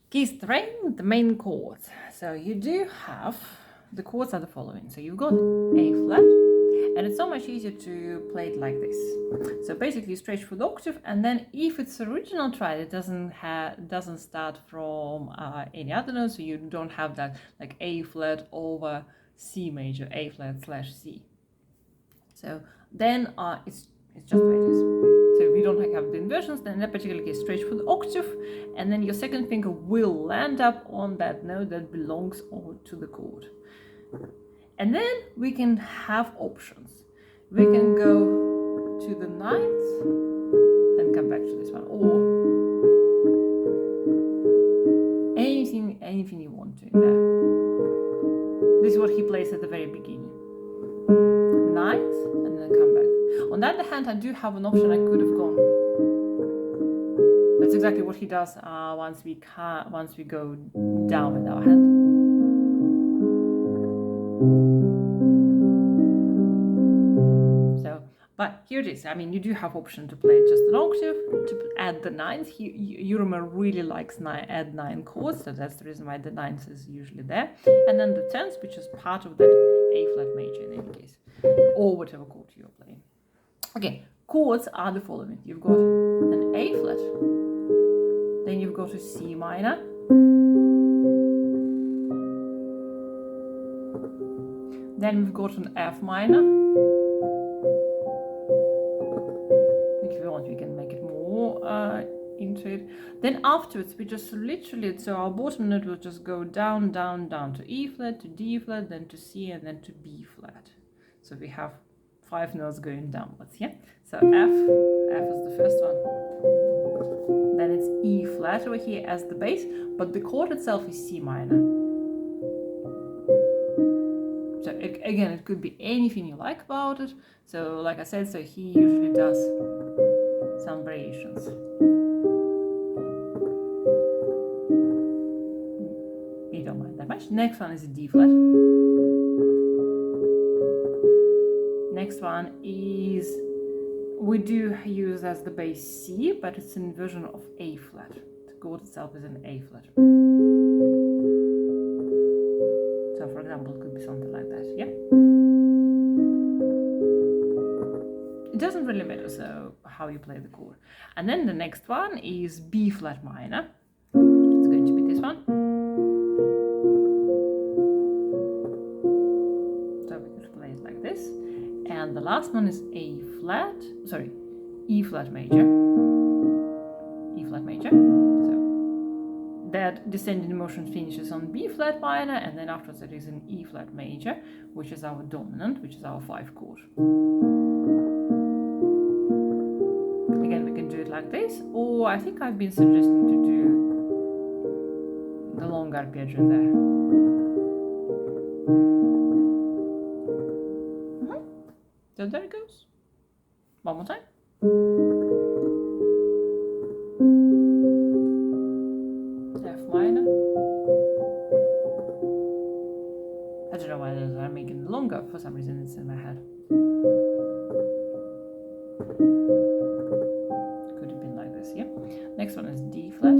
Key string, the main chords. So you do have, the chords are the following. So you've got A flat, and it's so much easier to play it like this. So basically you stretch for the octave, and then if it's original triad, it doesn't start from any other note, so you don't have that like A flat over C major, A flat / C. So then it's just the way it is. So if you don't have the inversions, then in that particular case, stretch for the octave, and then your second finger will land up on that note that belongs to the chord. And then we can have options. We can go to the ninth and come back to this one, or anything you want to in there. This is what he plays at the very beginning. Ninth, and then come back. On the other hand, I do have an option. I could have gone. That's exactly what he does once we go down with our hand. So, but here it is. I mean, you do have option to play just an octave, to add the ninth. Yuruma really likes add 9 chords, so that's the reason why the ninth is usually there. And then the 10th, which is part of that A flat major in any case, or whatever chord you're playing. Okay, chords are the following. You've got an A flat, then you've got a C minor, then we've got an F minor. If you want, we can make it more into it. Then afterwards, we just literally, so our bottom note will just go down, down, down to E flat, to D flat, then to C, and then to B flat. So we have 5 notes going downwards, yeah? So F is the first one. Then it's E flat over here as the bass, but the chord itself is C minor. So again, it could be anything you like about it. So like I said, so he usually does some variations. You don't mind that much. Next one is a D flat. Next one is, we do use as the bass C, but it's an inversion of A flat. The chord itself is an A flat. So for example, it could be something like that, yeah? It doesn't really matter, so how you play the chord. And then the next one is B flat minor. It's going to be this one. So we could play it like this. And the last one is E flat major. E flat major. So that descending motion finishes on B flat minor, and then afterwards it is an E flat major, which is our dominant, which is our 5 chord. Again, we can do it like this, or I think I've been suggesting to do the long arpeggio there. So there it goes. One more time. F minor. I don't know why I'm making it longer. For some reason it's in my head. Could have been like this, yeah? Next one is D flat.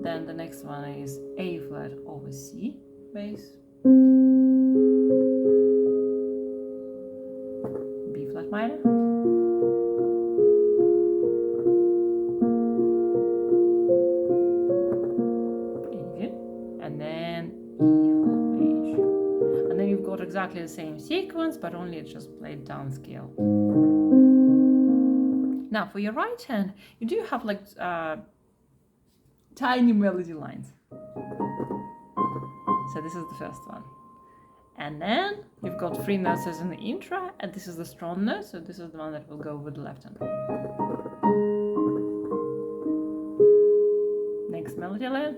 Then the next one is A flat over C bass. B flat minor. And then E flat major. And then you've got exactly the same sequence, but only it's just played downscale. Now for your right hand, you do have like tiny melody lines. So this is the first one. And then you've got 3 notes as in the intro, and this is the strong note, so this is the one that will go with the left hand. Next melody line.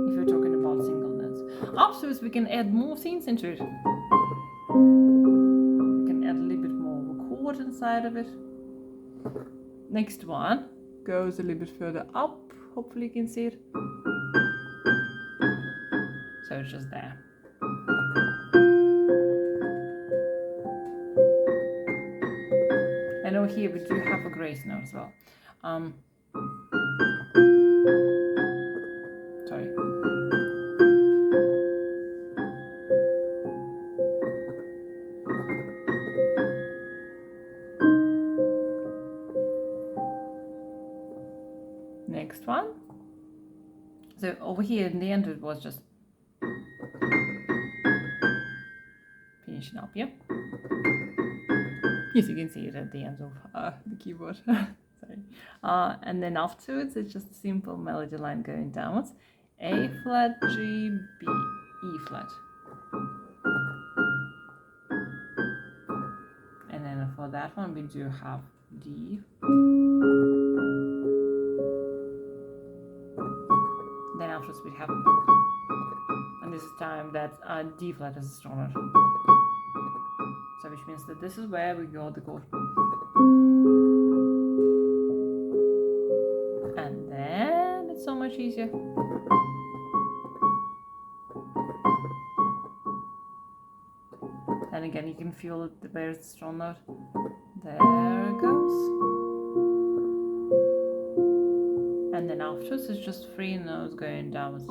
If you're talking about single notes. Afterwards we can add more things into it. We can add a little bit more of a chord inside of it. Next one goes a little bit further up, hopefully you can see it. So it's just there. I know here we do have a grace note as well. next one. So over here in the end it was just finishing up, yeah? Yes, you can see it at the end of the keyboard. Sorry. And then afterwards it's just a simple melody line going downwards. A flat, G, B, E flat. And then for that one we do have D. Then afterwards we have, and this time that D flat is a strong note. So which means that this is where we go the chord. And then it's so much easier. And again, you can feel it, there's the strong note. There it goes. And then afterwards, it's just 3 notes going downwards.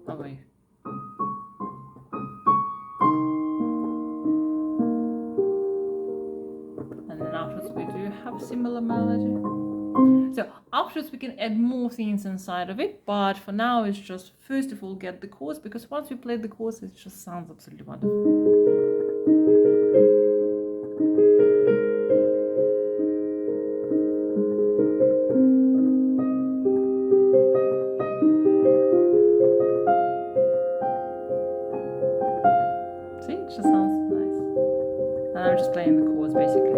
Oh, wait. And then afterwards, we do have a similar melody. So afterwards we can add more things inside of it, but for now it's just first of all get the chords, because once we play the chords it just sounds absolutely wonderful. See, it just sounds nice. And I'm just playing the chords basically.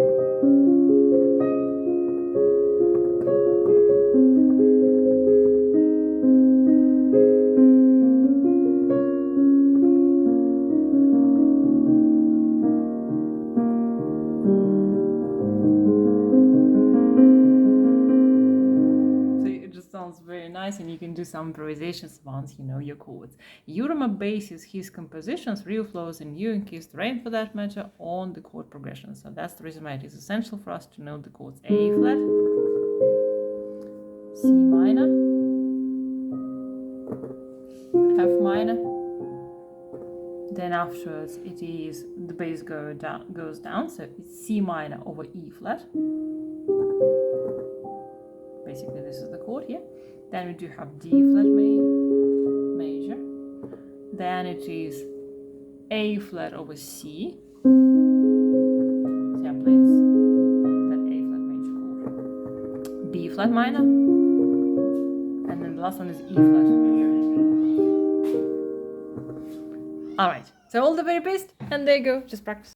Very nice, and you can do some improvisations once you know your chords. Yuruma bases his compositions, real flows, and you and Keith Rain for that matter, on the chord progression. So that's the reason why it is essential for us to know the chords A flat, C minor, F minor. Then afterwards it is the bass goes down, so it's C minor over E flat. Basically this is the chord here. Then we do have D flat major. Then it is A flat over C. So I'm playing that A flat major chord. B flat minor. And then the last one is E flat. Alright, so all the very best, and there you go, just practice.